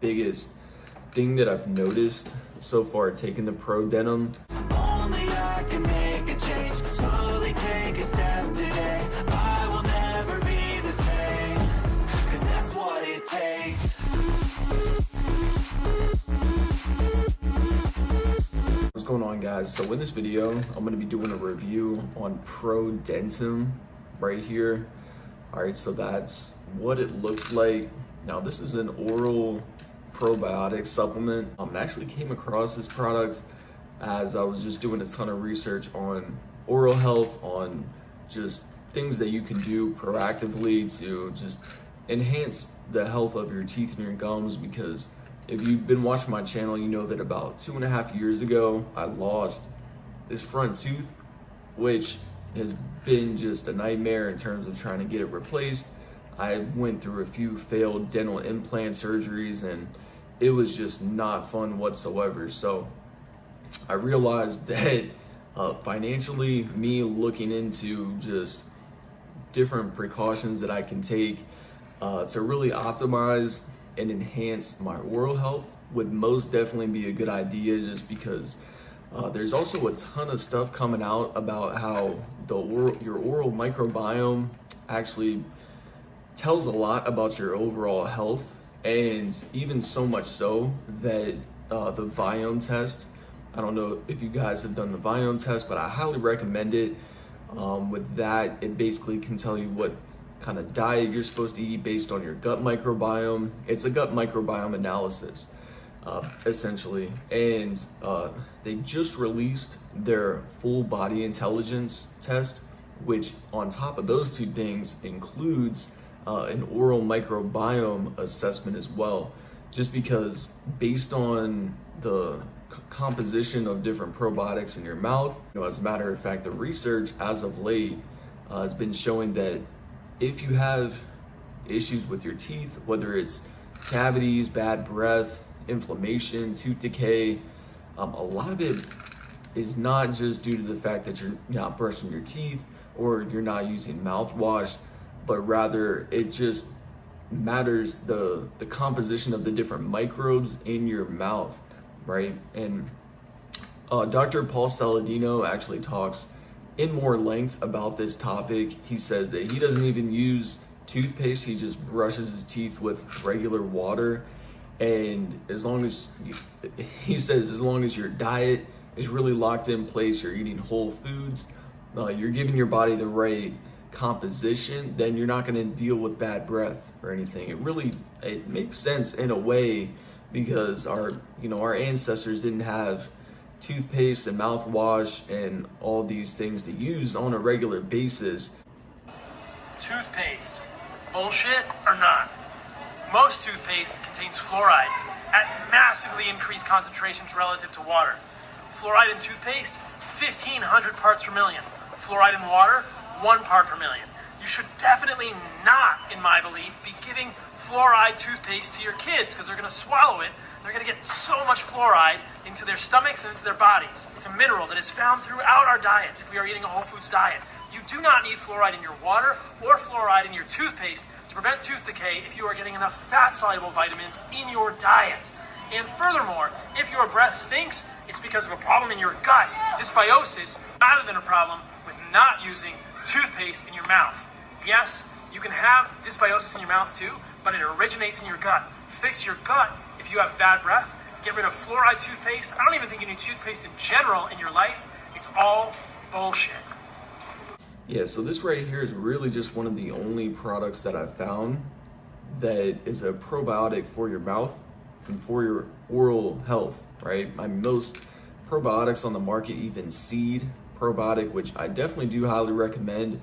Biggest thing that I've noticed so far taking the ProDentim. Only I can make a change, slowly take a step today. I will never be the same, 'cause that's what it takes. What's going on, guys? So in this video, I'm going to be doing a review on ProDentim right here. All right, so that's what it looks like. Now this is an oral probiotic supplement. I actually came across this product as I was just doing a ton of research on oral health, on just things that you can do proactively to just enhance the health of your teeth and your gums. Because if you've been watching my channel, you know that about 2.5 years ago, I lost this front tooth, which has been just a nightmare in terms of trying to get it replaced. I went through a few failed dental implant surgeries and it was just not fun whatsoever. So I realized that financially, me looking into just different precautions that I can take to really optimize and enhance my oral health would most definitely be a good idea, just because there's also a ton of stuff coming out about how your oral microbiome actually tells a lot about your overall health, and even so much so that the Viome test, I don't know if you guys have done the Viome test, but I highly recommend it. With that, it basically can tell you what kind of diet you're supposed to eat based on your gut microbiome. It's a gut microbiome analysis, essentially. And they just released their full body intelligence test, which on top of those two things includes an oral microbiome assessment as well, just because based on the composition of different probiotics in your mouth. As a matter of fact, the research as of late has been showing that if you have issues with your teeth, whether it's cavities, bad breath, inflammation, tooth decay, a lot of it is not just due to the fact that you're not brushing your teeth or you're not using mouthwash, but rather it just matters the composition of the different microbes in your mouth, right? And Dr. Paul Saladino actually talks in more length about this topic. He says that he doesn't even use toothpaste, he just brushes his teeth with regular water. And as long as he says, as long as your diet is really locked in place, you're eating whole foods, you're giving your body the right composition, then you're not going to deal with bad breath or anything. It makes sense in a way, because our ancestors didn't have toothpaste and mouthwash and all these things to use on a regular basis. Toothpaste, bullshit or not? Most toothpaste contains fluoride at massively increased concentrations relative to water. Fluoride in toothpaste, 1,500 parts per million. Fluoride in water, 1 part per million. You should definitely not, in my belief, be giving fluoride toothpaste to your kids, because they're going to swallow it. They're going to get so much fluoride into their stomachs and into their bodies. It's a mineral that is found throughout our diets if we are eating a whole foods diet. You do not need fluoride in your water or fluoride in your toothpaste to prevent tooth decay if you are getting enough fat-soluble vitamins in your diet. And furthermore, if your breath stinks, it's because of a problem in your gut, dysbiosis, rather than a problem with not using toothpaste in your mouth. Yes, you can have dysbiosis in your mouth too, but it originates in your gut. Fix your gut if you have bad breath. Get rid of fluoride toothpaste. I don't even think you need toothpaste in general in your life. It's all bullshit. Yeah, so this right here is really just one of the only products that I've found that is a probiotic for your mouth and for your oral health, right? Most probiotics on the market even seed probiotic, which I definitely do highly recommend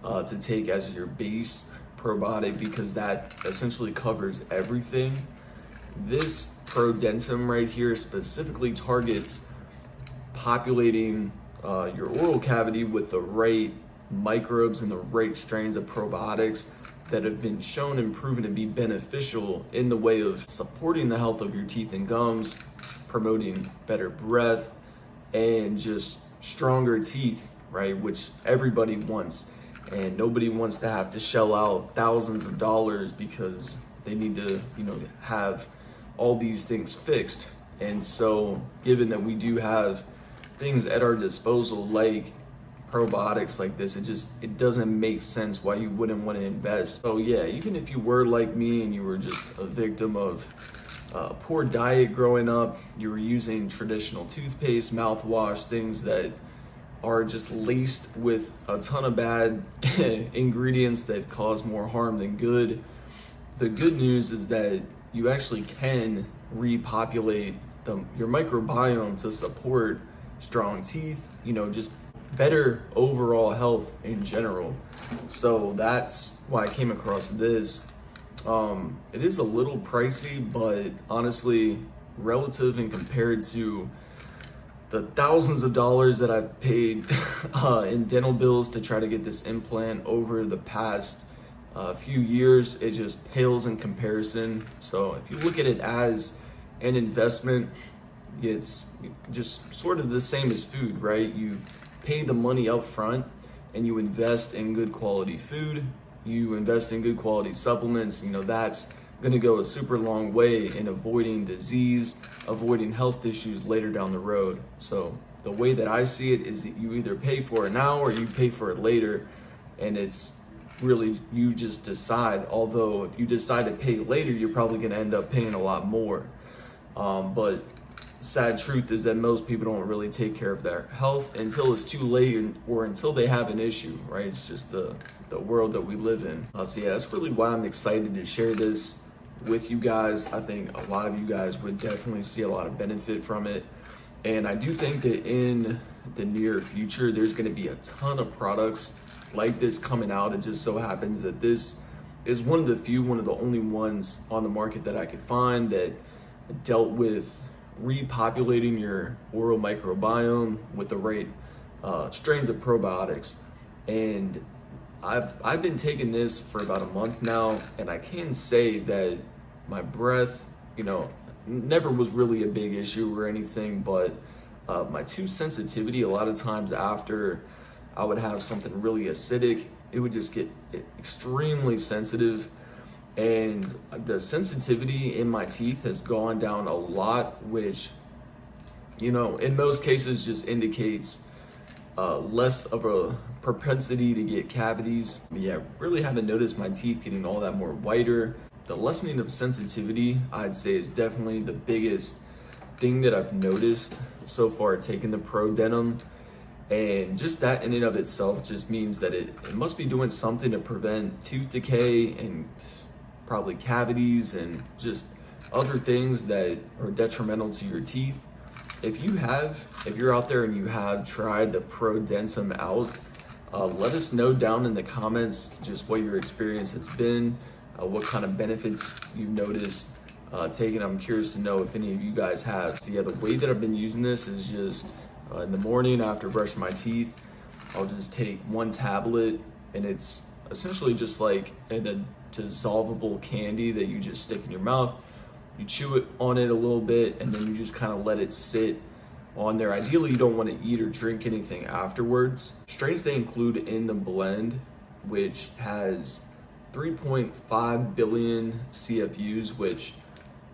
to take as your base probiotic, because that essentially covers everything. This ProDentim right here specifically targets populating your oral cavity with the right microbes and the right strains of probiotics that have been shown and proven to be beneficial in the way of supporting the health of your teeth and gums, promoting better breath, and just stronger teeth, right? Which everybody wants. And nobody wants to have to shell out thousands of dollars because they need to, have all these things fixed. And so given that we do have things at our disposal like probiotics like this, it doesn't make sense why you wouldn't want to invest. So yeah, even if you were like me and you were just a victim of poor diet growing up, you were using traditional toothpaste, mouthwash, things that are just laced with a ton of bad ingredients that cause more harm than good. The good news is that you actually can repopulate your microbiome to support strong teeth, just better overall health in general. So that's why I came across this. It is a little pricey, but honestly, relative and compared to the thousands of dollars that I've paid in dental bills to try to get this implant over the past few years, it just pales in comparison. So if you look at it as an investment, it's just sort of the same as food, right? You pay the money up front and you invest in good quality food, you invest in good quality supplements. That's gonna go a super long way in avoiding disease, avoiding health issues later down the road. So the way that I see it is that you either pay for it now or you pay for it later, and it's really you just decide. Although if you decide to pay later, you're probably gonna end up paying a lot more. But sad truth is that most people don't really take care of their health until it's too late or until they have an issue, right? It's just the world that we live in. So yeah, that's really why I'm excited to share this with you guys. I think a lot of you guys would definitely see a lot of benefit from it. And I do think that in the near future, there's gonna be a ton of products like this coming out. It just so happens that this is one of the only ones on the market that I could find that dealt with repopulating your oral microbiome with the right strains of probiotics. And I've been taking this for about a month now, and I can say that my breath, never was really a big issue or anything, but my tooth sensitivity, a lot of times after I would have something really acidic, it would just get extremely sensitive. And the sensitivity in my teeth has gone down a lot, which, in most cases just indicates less of a propensity to get cavities. Yeah, really haven't noticed my teeth getting all that more whiter. The lessening of sensitivity, I'd say, is definitely the biggest thing that I've noticed so far taking the ProDentim. And just that in and of itself just means that it must be doing something to prevent tooth decay and probably cavities and just other things that are detrimental to your teeth. If you're out there and you have tried the ProDentim out, let us know down in the comments just what your experience has been, what kind of benefits you've noticed taking. I'm curious to know if any of you guys have. So yeah, the way that I've been using this is just in the morning after brushing my teeth, I'll just take one tablet, and it's essentially just like a dissolvable candy that you just stick in your mouth. You chew it on it a little bit, and then you just kind of let it sit on there. Ideally, you don't want to eat or drink anything afterwards. Strains they include in the blend, which has 3.5 billion CFUs, which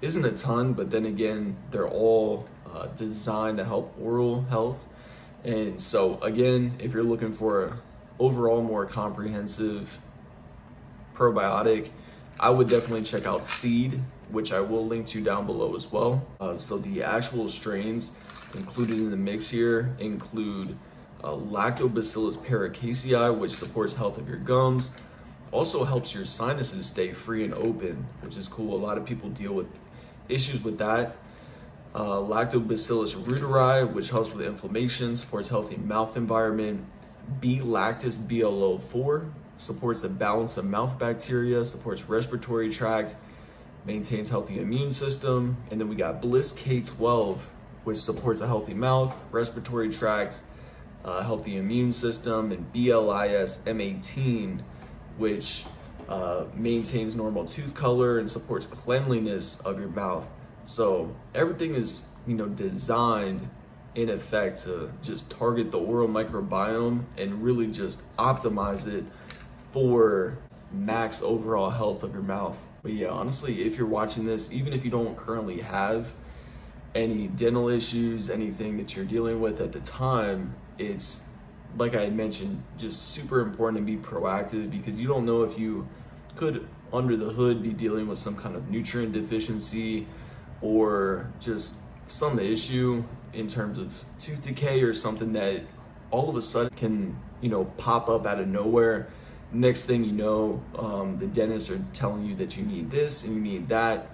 isn't a ton, but then again, they're all designed to help oral health. And so again, if you're looking for an overall more comprehensive probiotic, I would definitely check out Seed, which I will link to down below as well. So the actual strains included in the mix here include Lactobacillus paracasei, which supports health of your gums, also helps your sinuses stay free and open, which is cool. A lot of people deal with issues with that. Lactobacillus reuteri, which helps with inflammation, supports healthy mouth environment. B-lactis BLO4 supports the balance of mouth bacteria, supports respiratory tract, maintains healthy immune system. And then we got Bliss K12, which supports a healthy mouth, respiratory tract, healthy immune system, and BLIS M18, which maintains normal tooth color and supports cleanliness of your mouth. So everything is, designed in effect to just target the oral microbiome and really just optimize it for max overall health of your mouth. But yeah, honestly, if you're watching this, even if you don't currently have any dental issues, anything that you're dealing with at the time, it's, like I had mentioned, just super important to be proactive, because you don't know if you could, under the hood, be dealing with some kind of nutrient deficiency or just some issue in terms of tooth decay or something that all of a sudden can, pop up out of nowhere. Next thing you know, the dentists are telling you that you need this and you need that.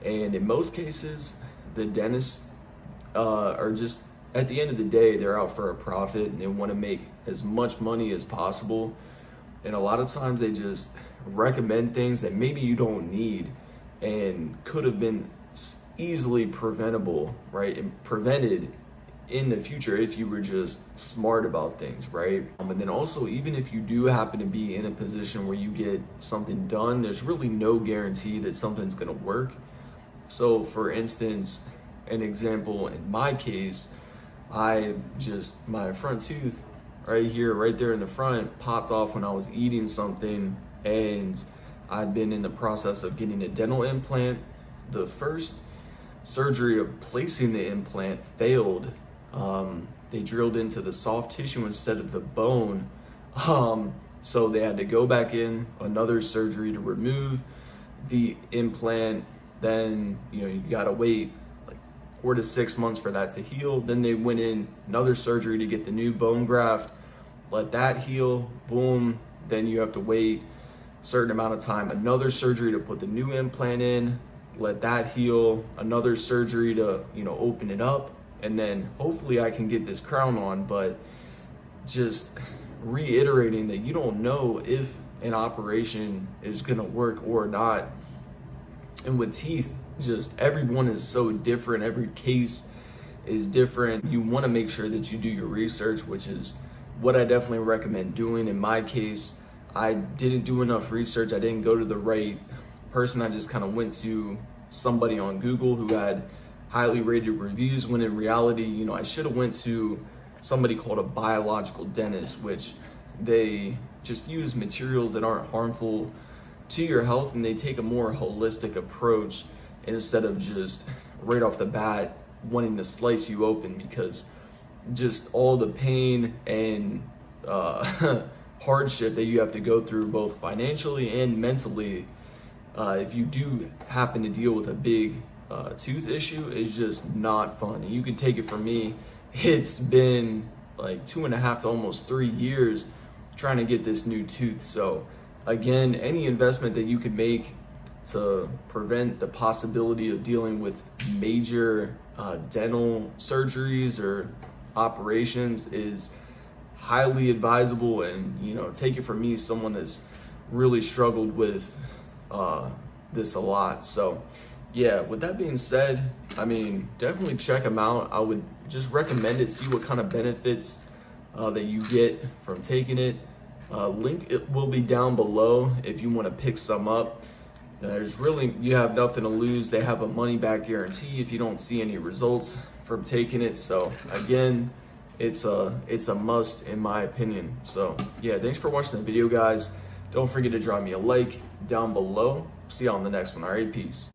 And in most cases, the dentists are just, at the end of the day, they're out for a profit and they want to make as much money as possible. And a lot of times they just recommend things that maybe you don't need and could have been easily preventable, right? And prevented in the future if you were just smart about things, right? And then also, even if you do happen to be in a position where you get something done, there's really no guarantee that something's gonna work. So for instance, an example in my case, my front tooth right here, right there in the front, popped off when I was eating something, and I've been in the process of getting a dental implant. The first surgery of placing the implant failed. They drilled into the soft tissue instead of the bone. So they had to go back in, another surgery to remove the implant. Then, you gotta wait like 4 to 6 months for that to heal. Then they went in, another surgery to get the new bone graft, let that heal, boom. Then you have to wait a certain amount of time, another surgery to put the new implant in, let that heal, another surgery to, open it up. And then hopefully I can get this crown on. But just reiterating that you don't know if an operation is gonna work or not. And with teeth, just everyone is so different. Every case is different. You wanna make sure that you do your research, which is what I definitely recommend doing. In my case, I didn't do enough research. I didn't go to the right person. I just kind of went to somebody on Google who had highly rated reviews, when in reality, I should have went to somebody called a biological dentist, which they just use materials that aren't harmful to your health, and they take a more holistic approach instead of just right off the bat wanting to slice you open, because just all the pain and hardship that you have to go through, both financially and mentally, if you do happen to deal with a big tooth issue, is just not fun. And you can take it from me, it's been like 2.5 to almost 3 years trying to get this new tooth. So again, any investment that you can make to prevent the possibility of dealing with major dental surgeries or operations is highly advisable. And take it from me, someone that's really struggled with this a lot. So yeah, with that being said, definitely check them out. I would just recommend it. See what kind of benefits that you get from taking it. Link it will be down below if you want to pick some up. You have nothing to lose. They have a money back guarantee if you don't see any results from taking it. So again, it's a must in my opinion. So yeah, thanks for watching the video, guys. Don't forget to drop me a like down below. See you on the next one. All right, peace.